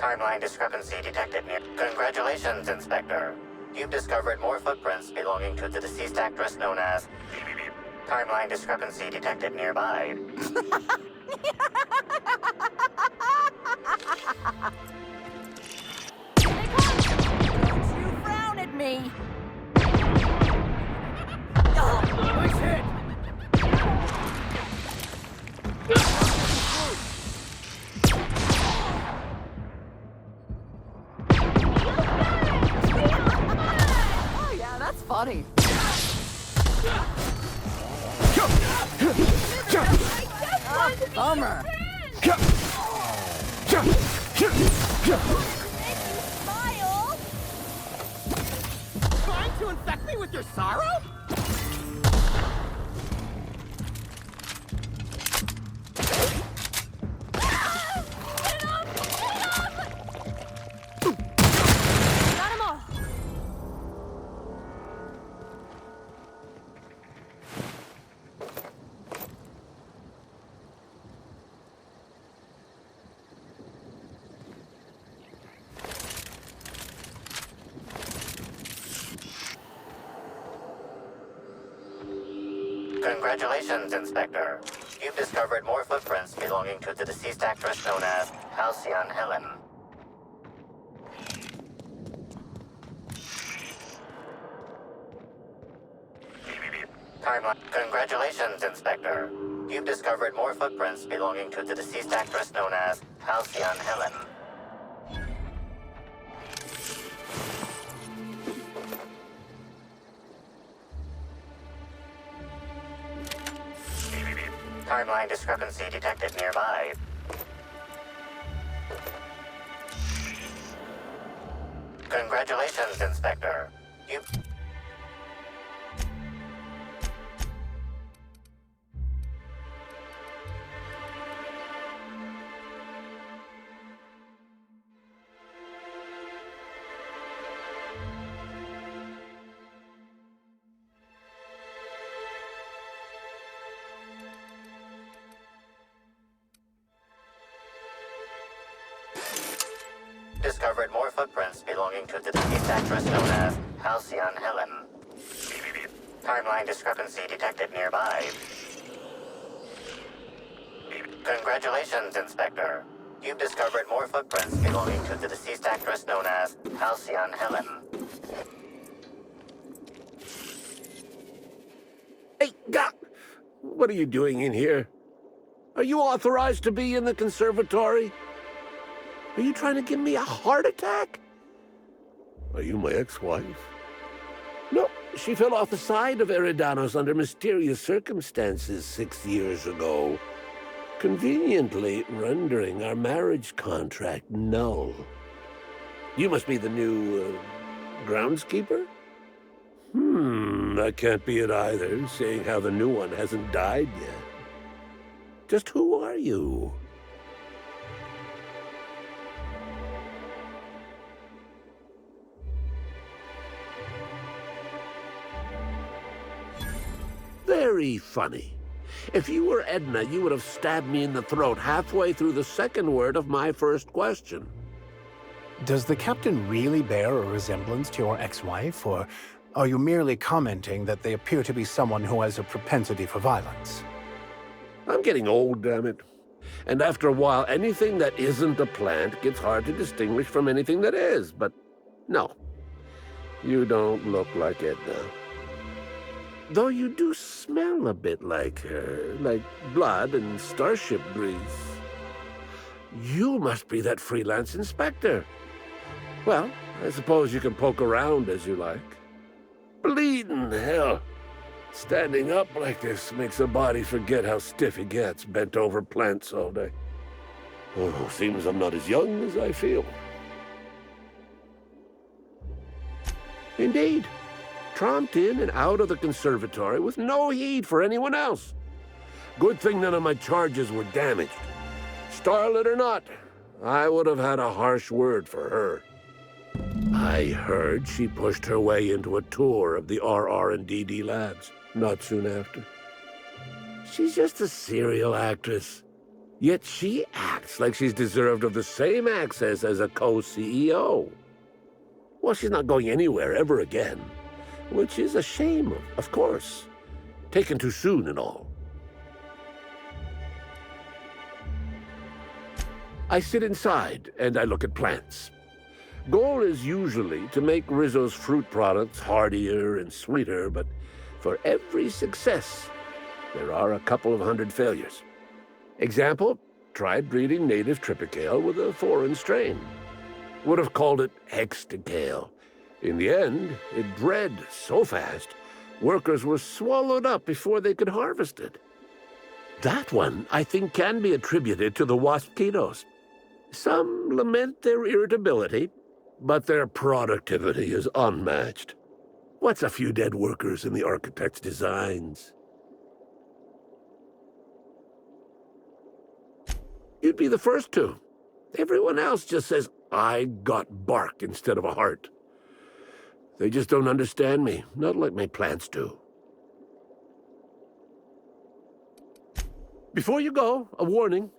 Timeline discrepancy detected near... Congratulations, Inspector. You've discovered more footprints belonging to the deceased actress known as... Timeline discrepancy detected nearby. Don't you frown at me! Nice hit! Oh yeah, that's funny. Bummer. Smile! Trying to infect me with your sorrow? Got 'em all. Congratulations, Inspector. You've discovered more footprints belonging to the deceased actress known as Halcyon Helen. Timeline. Congratulations, Inspector. You've discovered more footprints belonging to the deceased actress known as Halcyon Helen. Timeline discrepancy detected nearby. Congratulations, Inspector. You... discovered more footprints belonging to the deceased actress known as Halcyon Helen. Timeline discrepancy detected nearby. Congratulations, Inspector. You've discovered more footprints belonging to the deceased actress known as Halcyon Helen. Hey, what are you doing in here? Are you authorized to be in the conservatory? Are you trying to give me a heart attack? Are you my ex-wife? No, she fell off the side of Eridanos under mysterious circumstances 6 years ago, conveniently rendering our marriage contract null. You must be the new, groundskeeper? That can't be it either, seeing how the new one hasn't died yet. Just who are you? Very funny. If you were Edna, you would have stabbed me in the throat halfway through the second word of my first question. Does the captain really bear a resemblance to your ex-wife, or are you merely commenting that they appear to be someone who has a propensity for violence? I'm getting old, damn it. And after a while, anything that isn't a plant gets hard to distinguish from anything that is. But no, you don't look like Edna. Though you do smell a bit like her, like blood and starship grease. You must be that freelance inspector. Well, I suppose you can poke around as you like. Bleeding hell. Standing up like this makes a body forget how stiff he gets, bent over plants all day. Oh, seems I'm not as young as I feel. Indeed. Tromped in and out of the conservatory with no heed for anyone else. Good thing none of my charges were damaged. Starlet or not, I would have had a harsh word for her. I heard she pushed her way into a tour of the RR&DD labs not soon after. She's just a serial actress. Yet she acts like she's deserved of the same access as a co-CEO. Well, she's not going anywhere ever again, which is a shame, of course. Taken too soon and all. I sit inside and I look at plants. Goal is usually to make Rizzo's fruit products hardier and sweeter, but for every success, there are a couple of hundred failures. Example, tried breeding native Tripicale with a foreign strain. Would have called it Hexticale. In the end, it bred so fast, workers were swallowed up before they could harvest it. That one, I think, can be attributed to the Waspitos. Some lament their irritability, but their productivity is unmatched. What's a few dead workers in the architect's designs? You'd be the first to. Everyone else just says, I got bark instead of a heart. They just don't understand me, not like my plants do. Before you go, a warning.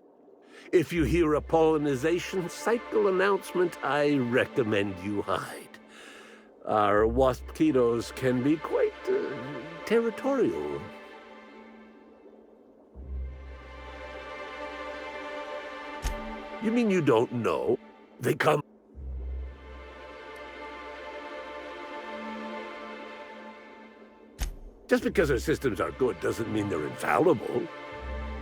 If you hear a pollinization cycle announcement, I recommend you hide. Our Waspitos can be quite territorial. You mean you don't know? They come... Just because our systems are good doesn't mean they're infallible.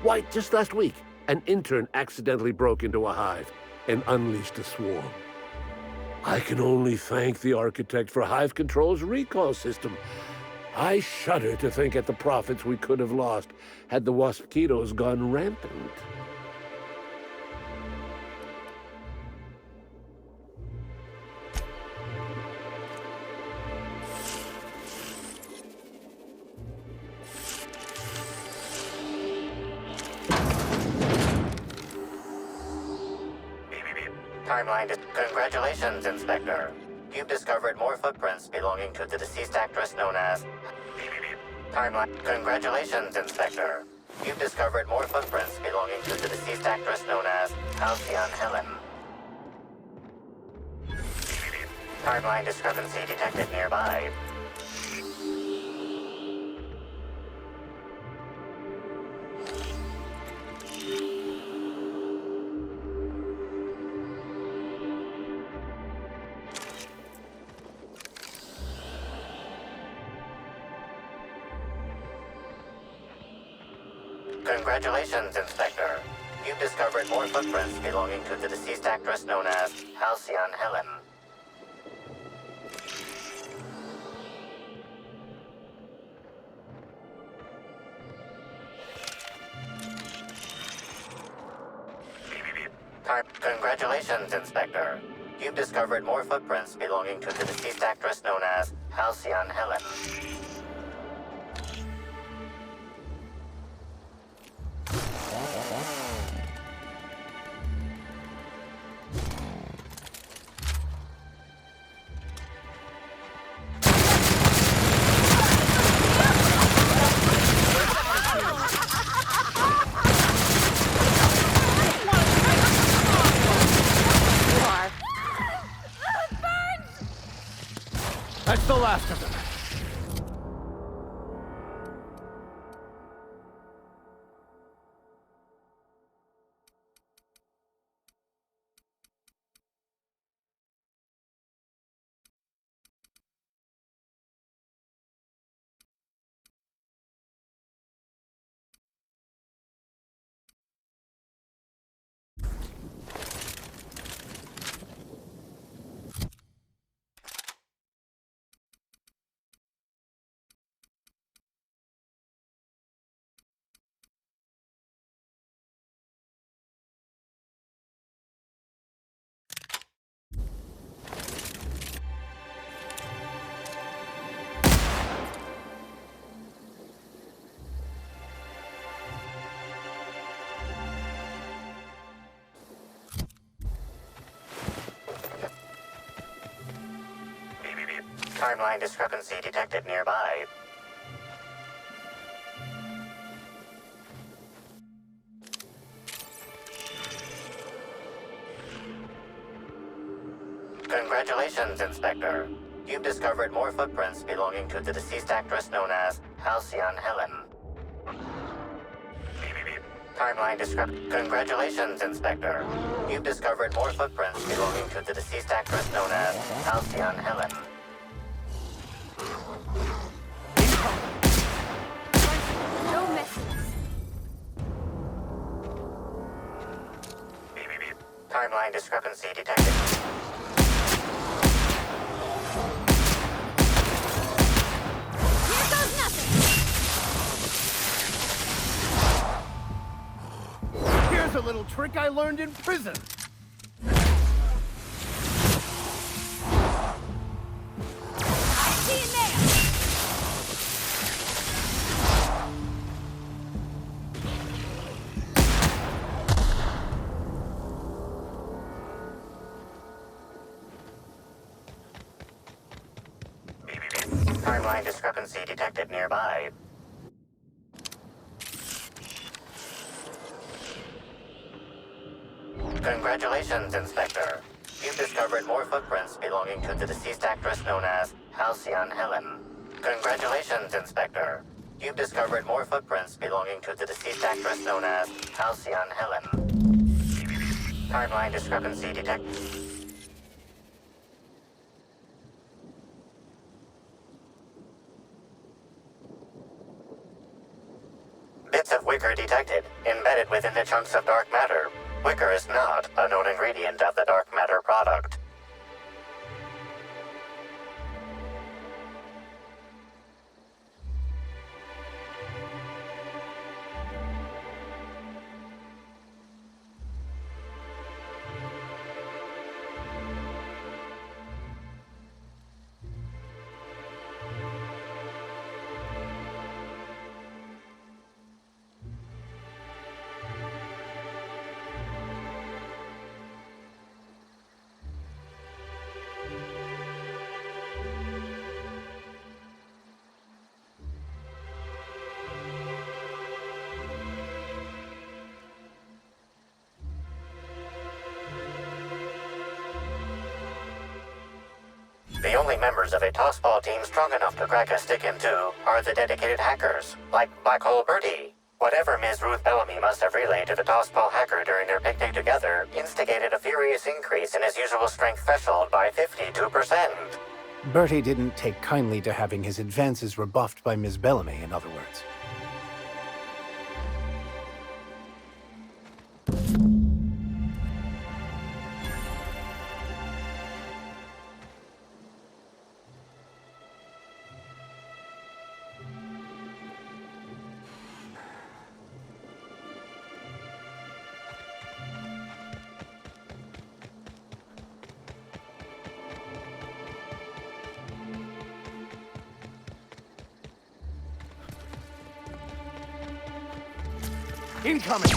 Why, just last week, an intern accidentally broke into a hive and unleashed a swarm. I can only thank the architect for Hive Control's recall system. I shudder to think at the profits we could have lost had the Waspitos gone rampant. Timeline. Congratulations, Inspector. You've discovered more footprints belonging to the deceased actress known as... Timeline. Congratulations, Inspector. You've discovered more footprints belonging to the deceased actress known as Halcyon Helen. Timeline discrepancy detected nearby. Congratulations, Inspector. You've discovered more footprints belonging to the deceased actress known as Halcyon Helen. Congratulations, Inspector. You've discovered more footprints belonging to the deceased actress known as Halcyon Helen. That's the last of them. Timeline discrepancy detected nearby. Congratulations, Inspector. You've discovered more footprints belonging to the deceased actress known as Halcyon Helen. Timeline description. Congratulations, Inspector. You've discovered more footprints belonging to the deceased actress known as Halcyon Helen. No messages. Timeline discrepancy detected. Here goes nothing. Here's a little trick I learned in prison. I see you there. Timeline discrepancy detected nearby. Congratulations, Inspector. You've discovered more footprints belonging to the deceased actress known as Halcyon Helen. Congratulations, Inspector. You've discovered more footprints belonging to the deceased actress known as Halcyon Helen. Timeline discrepancy detected. Bits of wicker detected, embedded within the chunks of dark matter. Wicker is not a known ingredient of the dark matter product. The only members of a tossball team strong enough to crack a stick in two are the dedicated hackers, like Black Hole Birdie. Whatever Ms. Ruth Bellamy must have relayed to the tossball hacker during their picnic together instigated a furious increase in his usual strength threshold by 52%. Bertie didn't take kindly to having his advances rebuffed by Ms. Bellamy, in other words. Incoming!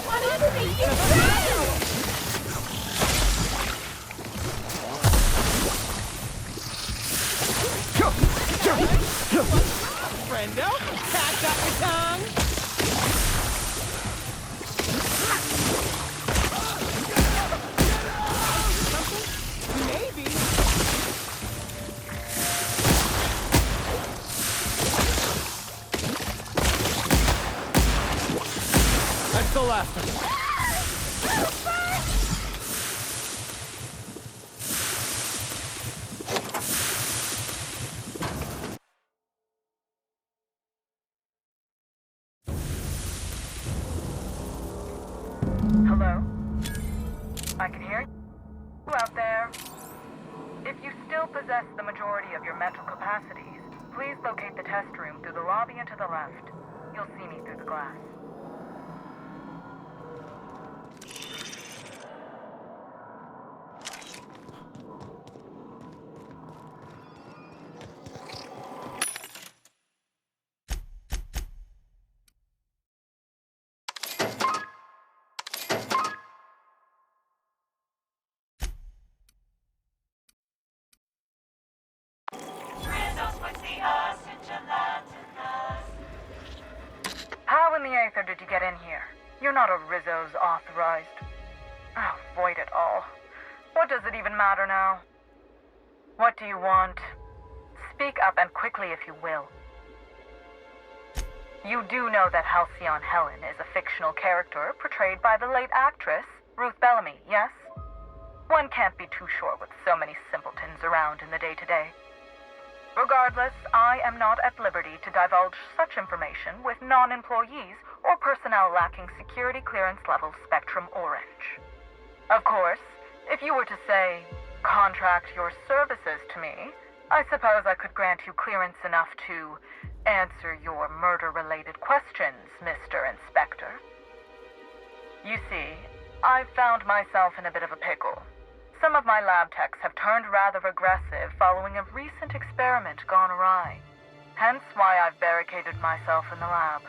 What is me? You failed! Brendo, cat got your tongue? Maybe. That's the last of it. Hello? I can hear you out there. If you still possess the majority of your mental capacities, please locate the test room through the lobby and to the left. You'll see me through the glass. How in the Aether did you get in here? You're not a Rizzo's authorized. Oh, void it all. What does it even matter now? What do you want? Speak up and quickly if you will. You do know that Halcyon Helen is a fictional character portrayed by the late actress Ruth Bellamy, yes? One can't be too sure with so many simpletons around in the day-to-day. Regardless, I am not at liberty to divulge such information with non-employees or personnel lacking security clearance level Spectrum Orange. Of course, if you were to say, contract your services to me, I suppose I could grant you clearance enough to answer your murder-related questions, Mr. Inspector. You see, I've found myself in a bit of a pickle. Some of my lab techs have turned rather aggressive following a recent experiment gone awry. Hence why I've barricaded myself in the lab.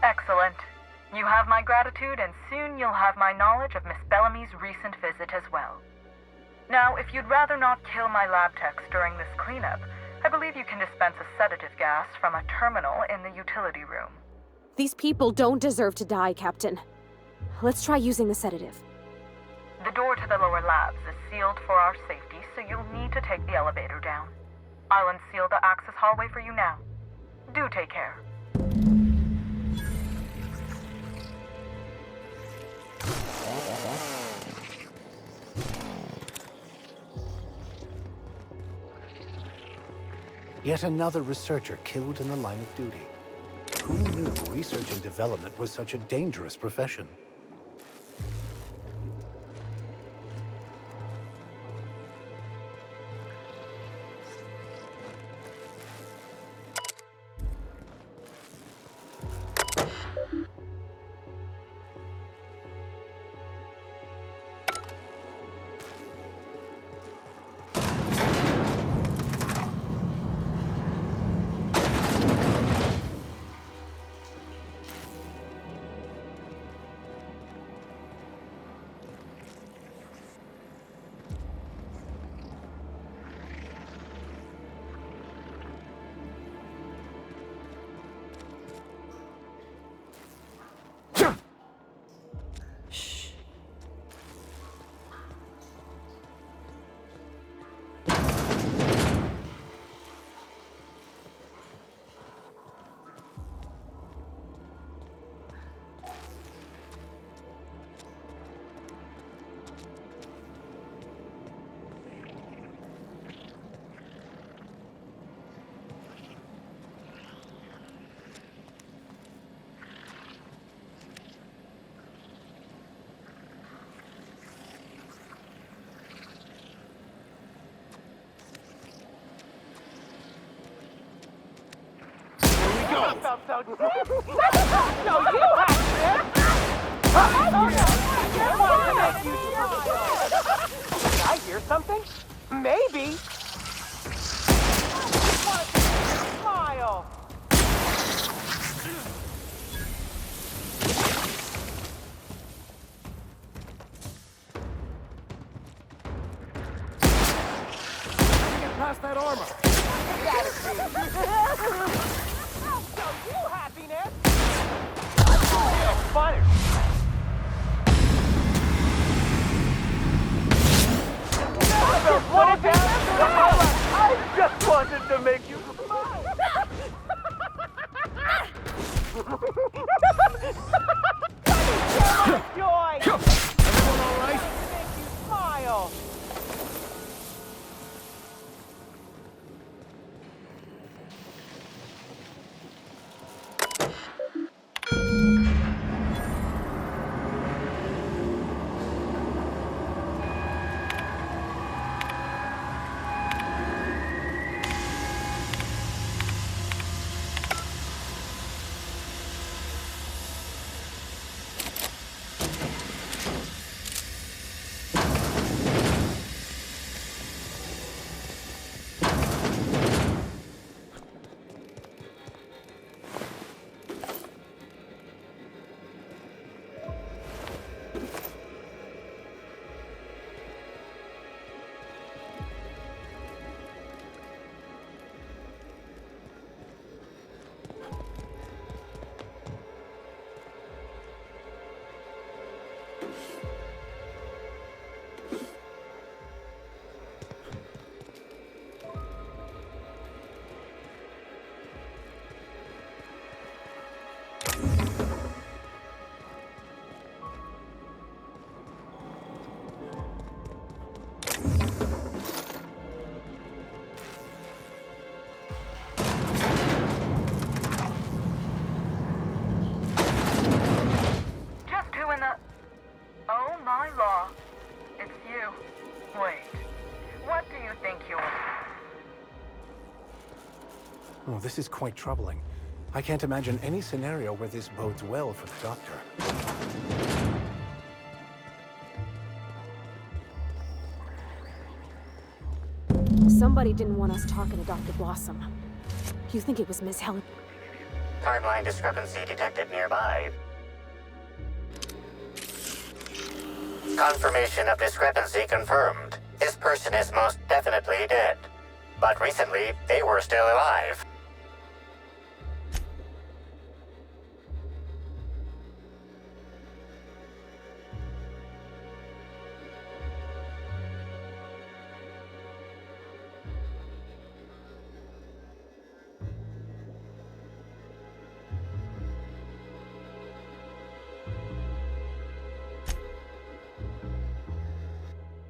Excellent. You have my gratitude, and soon you'll have my knowledge of Miss Bellamy's recent visit as well. Now, if you'd rather not kill my lab techs during this cleanup, I believe you can dispense a sedative gas from a terminal in the utility room. These people don't deserve to die, Captain. Let's try using the sedative. The door to the lower labs is sealed for our safety, so you'll need to take the elevator down. I'll unseal the access hallway for you now. Do take care. Yet another researcher killed in the line of duty. Who knew research and development was such a dangerous profession? Felt so no, you have Did I hear something? Maybe. Smile. Get past that armor. Show you happiness! Fire! What it I just wanted to make you smile! Joy! Everyone all right? Make you smile! Wait. What do you think you're... Oh, this is quite troubling. I can't imagine any scenario where this bodes well for the Doctor. Somebody didn't want us talking to Dr. Blossom. You think it was Miss Helen? Timeline discrepancy detected nearby. Confirmation of discrepancy confirmed. This person is most definitely dead. But recently, they were still alive.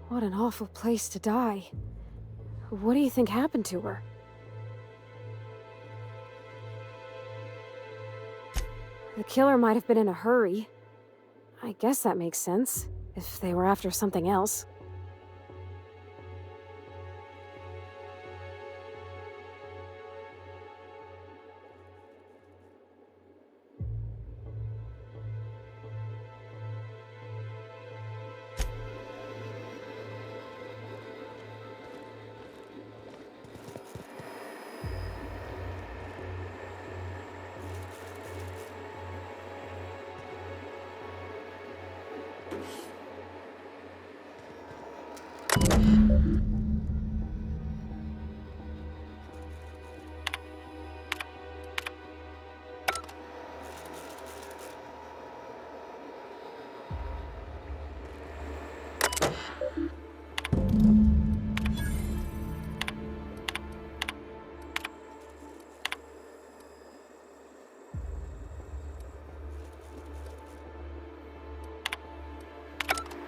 What an awful place to die. What do you think happened to her? The killer might have been in a hurry. I guess that makes sense, if they were after something else.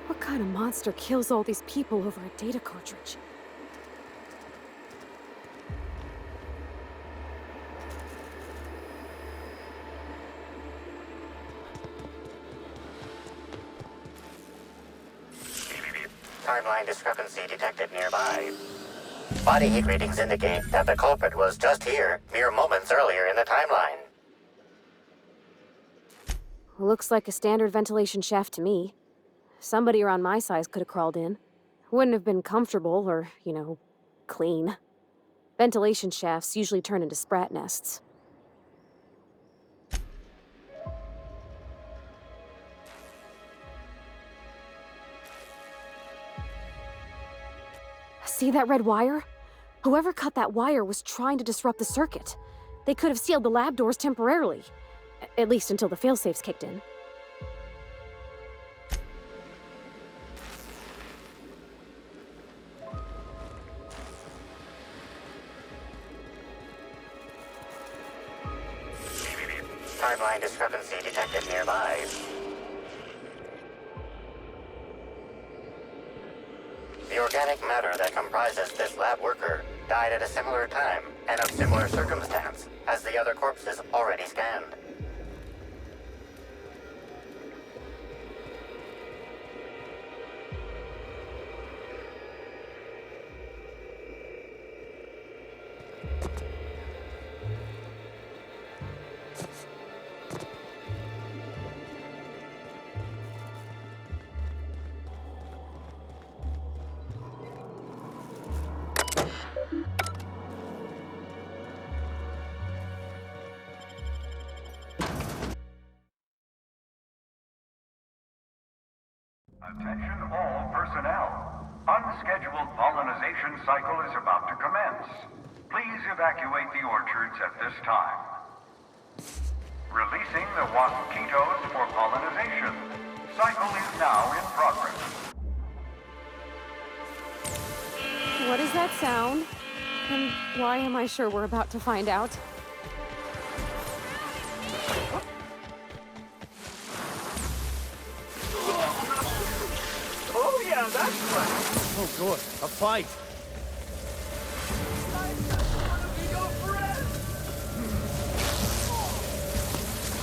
What kind of monster kills all these people over a data cartridge? Timeline discrepancy detected nearby. Body heat readings indicate that the culprit was just here, mere moments earlier in the timeline. Looks like a standard ventilation shaft to me. Somebody around my size could have crawled in. Wouldn't have been comfortable or, clean. Ventilation shafts usually turn into sprat nests. See that red wire? Whoever cut that wire was trying to disrupt the circuit. They could have sealed the lab doors temporarily. At least until the failsafes kicked in. Timeline discrepancy detected nearby. The organic matter that comprises this lab worker died at a similar time and of similar circumstance as the other corpses already scanned. Attention all personnel. Unscheduled pollinization cycle is about to commence. Please evacuate the orchards at this time. Releasing the mosquitoes for pollinization. Cycle is now in progress. What is that sound? And why am I sure we're about to find out? Oh yeah, that's right. Oh, good. A fight. I just want to be your friend.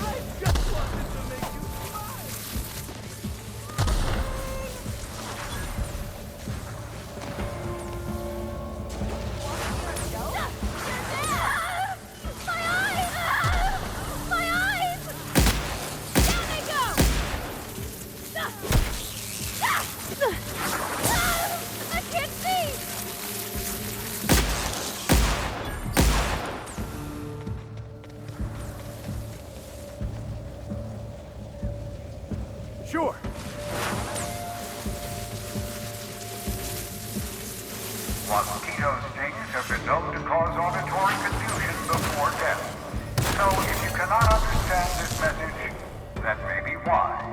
I just wanted to make you smile. I can't see! Sure. Mosquito stings have been known to cause auditory confusion before death. So if you cannot understand this message, that may be why.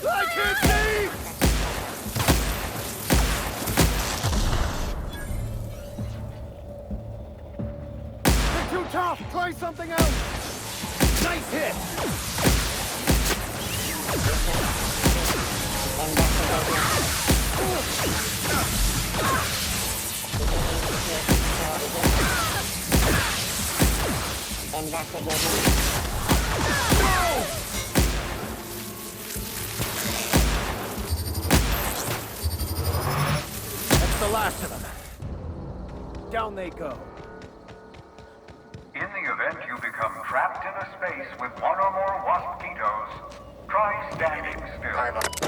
I can't see! You're too tough! Try something else! Nice hit! That's the last of them. Down they go. In the event you become trapped in a space with one or more waspitos, try standing still. Timeline.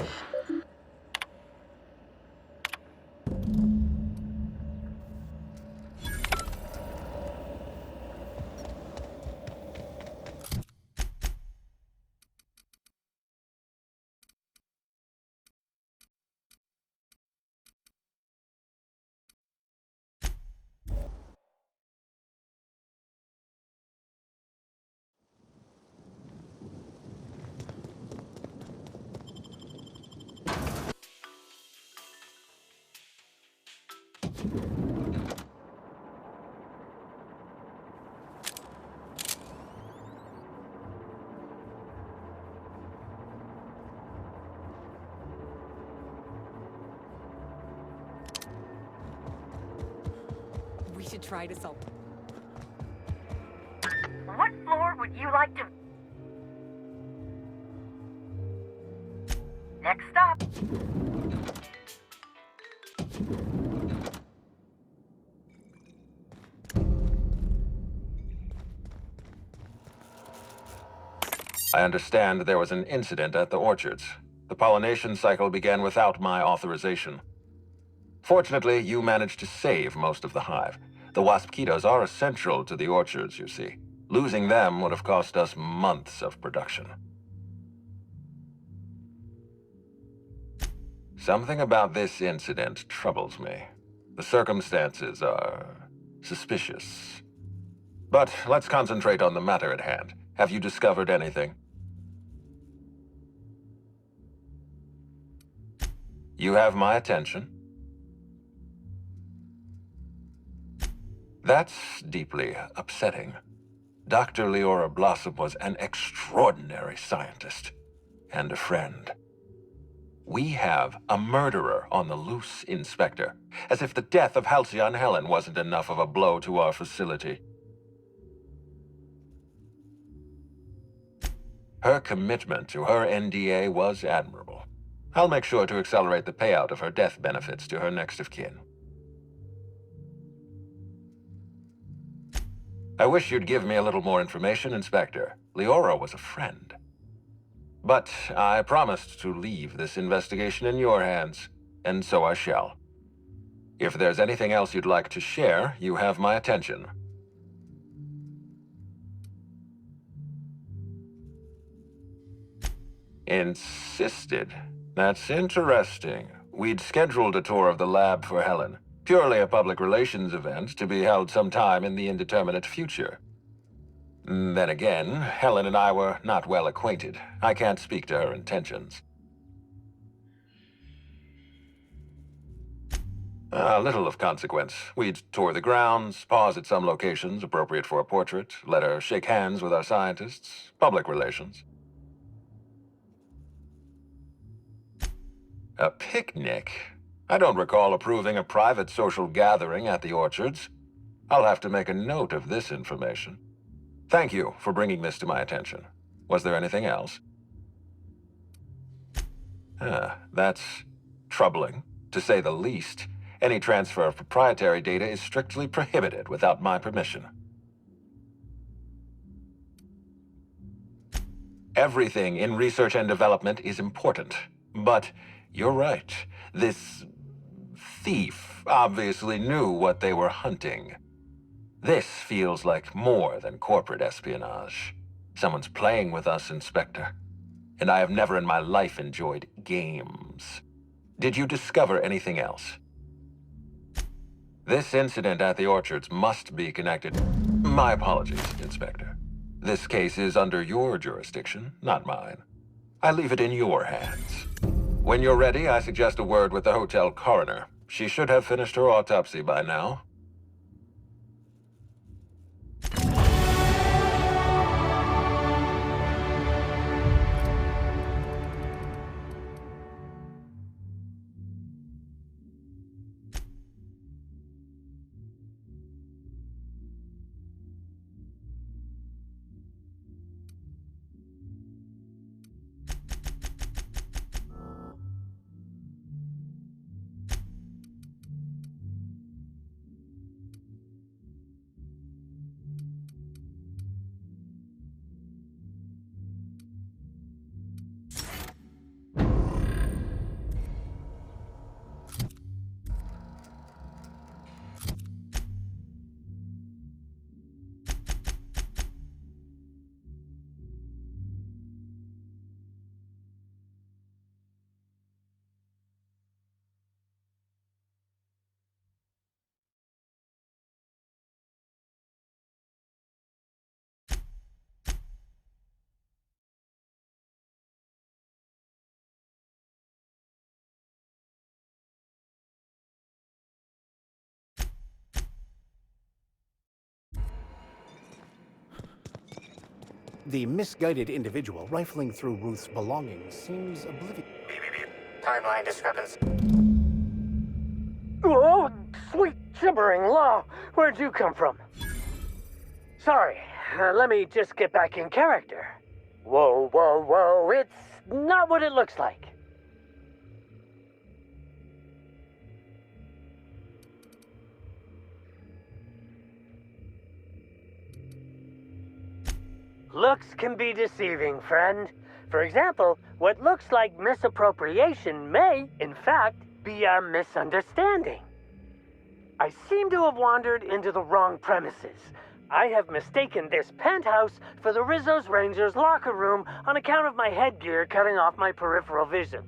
We should try to solve. What floor would you like to... Next stop. I understand there was an incident at the orchards. The pollination cycle began without my authorization. Fortunately, you managed to save most of the hive. The waspitos are essential to the orchards, you see. Losing them would have cost us months of production. Something about this incident troubles me. The circumstances are suspicious. But let's concentrate on the matter at hand. Have you discovered anything? You have my attention. That's deeply upsetting. Dr. Leora Blossom was an extraordinary scientist and a friend. We have a murderer on the loose, Inspector, as if the death of Halcyon Helen wasn't enough of a blow to our facility. Her commitment to her NDA was admirable. I'll make sure to accelerate the payout of her death benefits to her next of kin. I wish you'd give me a little more information, Inspector. Leora was a friend. But I promised to leave this investigation in your hands, and so I shall. If there's anything else you'd like to share, you have my attention. Insisted? That's interesting. We'd scheduled a tour of the lab for Helen. Purely a public relations event to be held sometime in the indeterminate future. Then again, Helen and I were not well acquainted. I can't speak to her intentions. Little of consequence. We'd tour the grounds, pause at some locations appropriate for a portrait, let her shake hands with our scientists. Public relations. A picnic? I don't recall approving a private social gathering at the orchards. I'll have to make a note of this information. Thank you for bringing this to my attention. Was there anything else? That's troubling, to say the least. Any transfer of proprietary data is strictly prohibited without my permission. Everything in research and development is important. But you're right. This thief obviously knew what they were hunting. This feels like more than corporate espionage. Someone's playing with us, Inspector. And I have never in my life enjoyed games. Did you discover anything else? This incident at the Orchards must be connected. My apologies, Inspector. This case is under your jurisdiction, not mine. I leave it in your hands. When you're ready, I suggest a word with the hotel coroner. She should have finished her autopsy by now. The misguided individual rifling through Ruth's belongings seems oblivious. Timeline discrepancy. Oh, sweet gibbering law! Where'd you come from? Sorry, let me just get back in character. Whoa, whoa, whoa, it's not what it looks like. Looks can be deceiving, friend. For example, what looks like misappropriation may, in fact, be a misunderstanding. I seem to have wandered into the wrong premises. I have mistaken this penthouse for the Rizzo's Rangers locker room on account of my headgear cutting off my peripheral vision.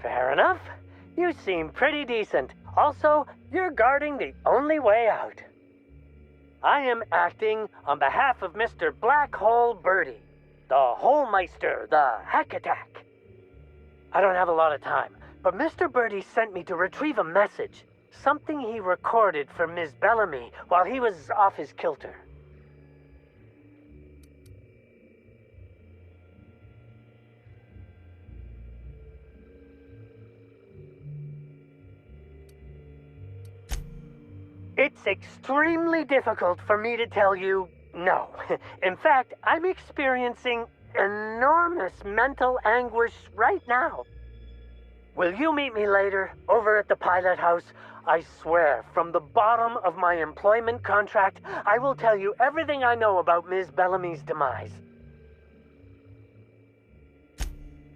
Fair enough. You seem pretty decent. Also, you're guarding the only way out. I am acting on behalf of Mr. Black Hole Birdie, the Holmeister, the Hack Attack. I don't have a lot of time, but Mr. Birdie sent me to retrieve a message, something he recorded for Ms. Bellamy while he was off his kilter. It's extremely difficult for me to tell you no. In fact, I'm experiencing enormous mental anguish right now. Will you meet me later, over at the pilot house? I swear, from the bottom of my employment contract, I will tell you everything I know about Ms. Bellamy's demise.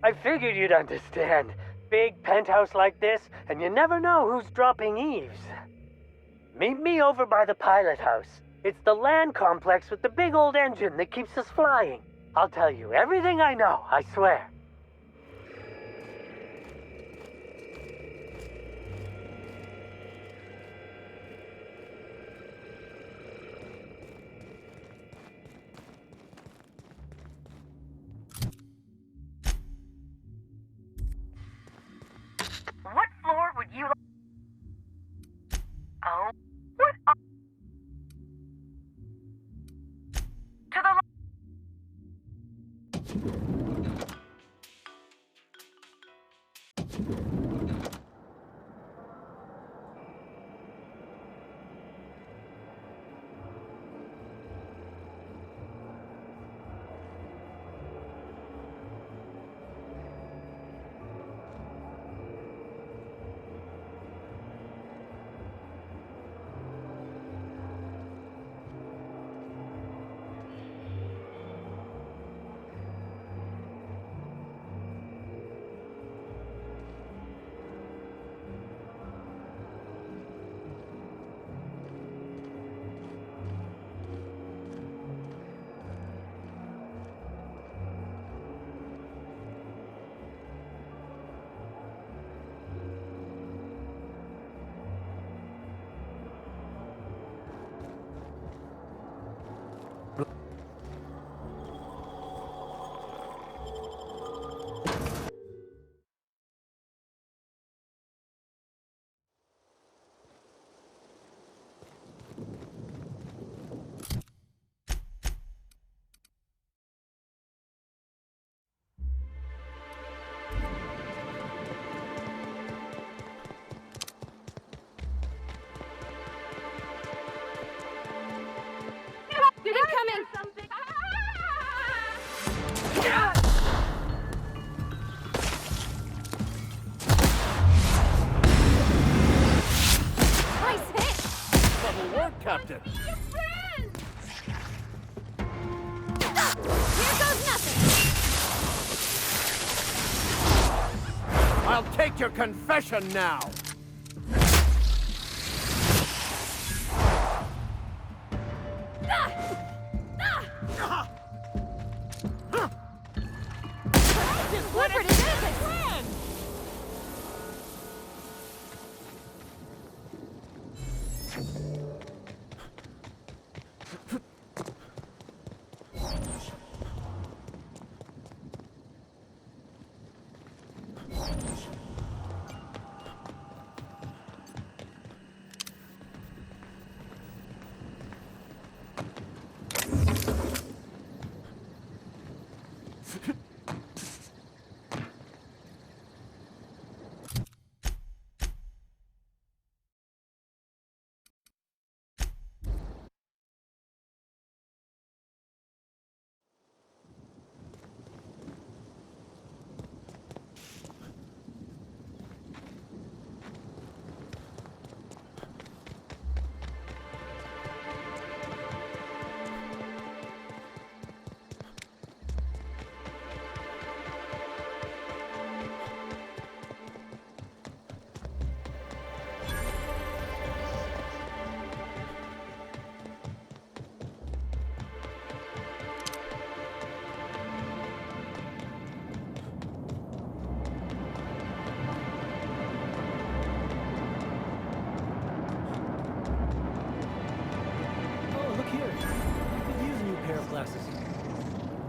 I figured you'd understand. Big penthouse like this, and you never know who's dropping eaves. Meet me over by the pilot house. It's the land complex with the big old engine that keeps us flying. I'll tell you everything I know, I swear. What floor would you like? Oh, what? To the your friend! Here goes nothing! I'll take your confession now! Clifford is innocent!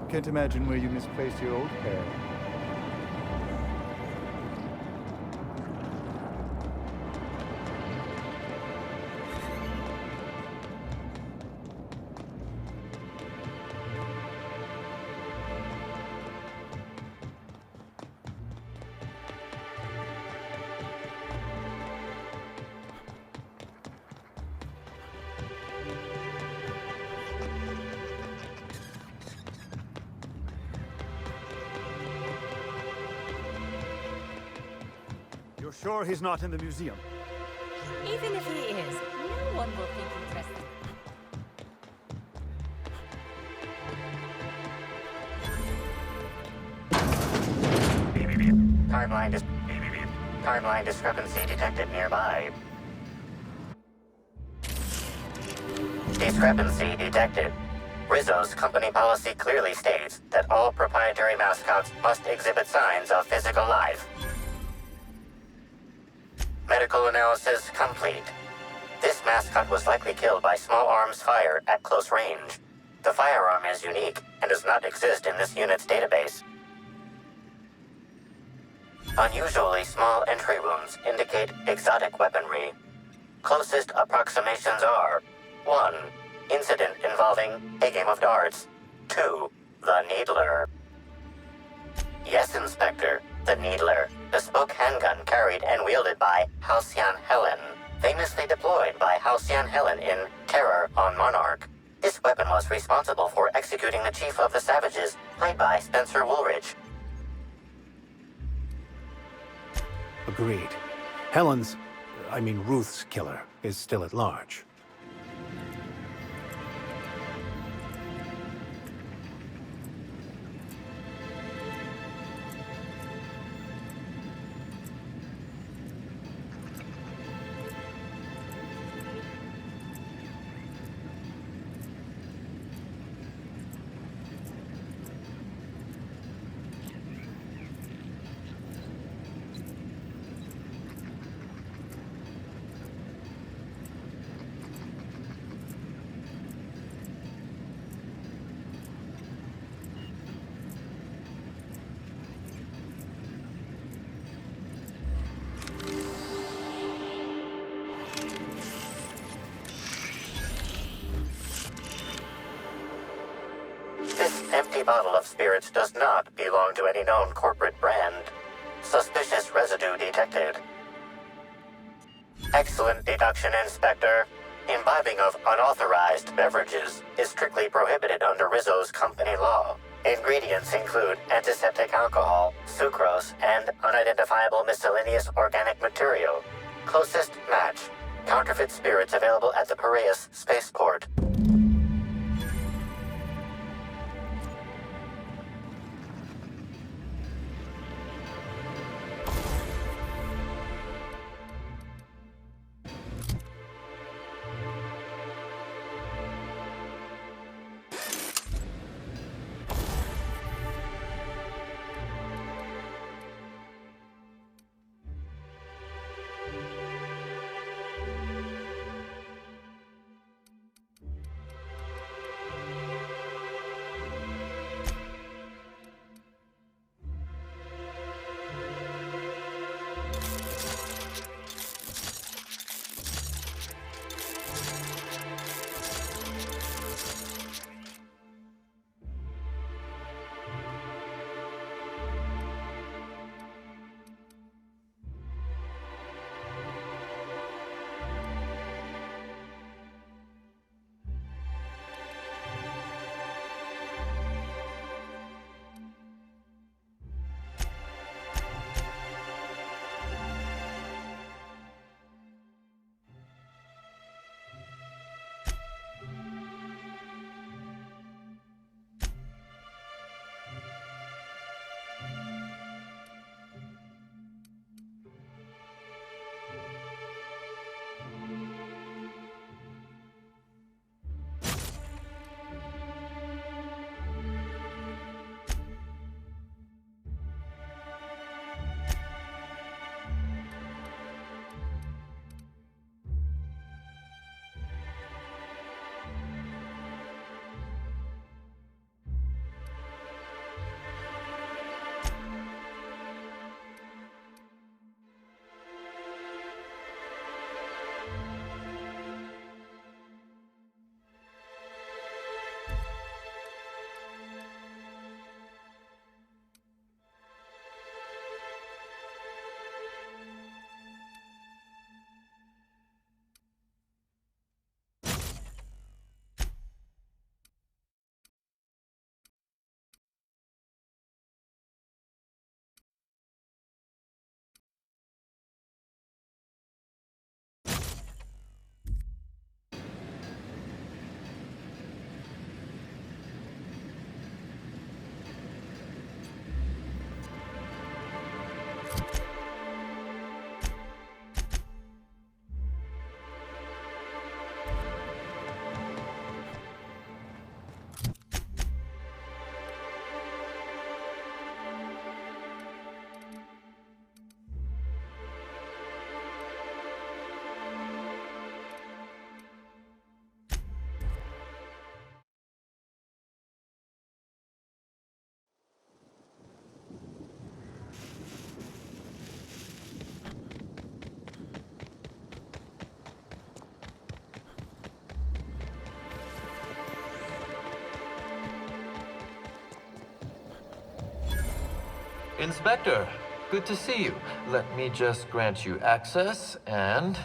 Can't imagine where you misplaced your old pair. You're sure he's not in the museum? Even if he is, no one will think you trust him. Timeline discrepancy detected nearby. Discrepancy detected. Rizzo's company policy clearly states that all proprietary mascots must exhibit signs of physical life. Medical analysis complete. This mascot was likely killed by small arms fire at close range. The firearm is unique and does not exist in this unit's database. Unusually small entry wounds indicate exotic weaponry. Closest approximations are 1. Incident involving a game of darts. 2. The Needler. Yes, Inspector. The Needler. Bespoke handgun carried and wielded by Halcyon Helen. Famously deployed by Halcyon Helen in Terror on Monarch. This weapon was responsible for executing the Chief of the Savages, played by Spencer Woolridge. Agreed. Ruth's killer is still at large. Empty bottle of spirits does not belong to any known corporate brand. Suspicious residue detected. Excellent deduction, Inspector. Imbibing of unauthorized beverages is strictly prohibited under Rizzo's company law. Ingredients include antiseptic alcohol, sucrose, and unidentifiable miscellaneous organic material. Closest match. Counterfeit spirits available at the Piraeus spaceport. Inspector, good to see you. Let me just grant you access and...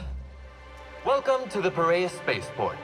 Welcome to the Piraeus spaceport.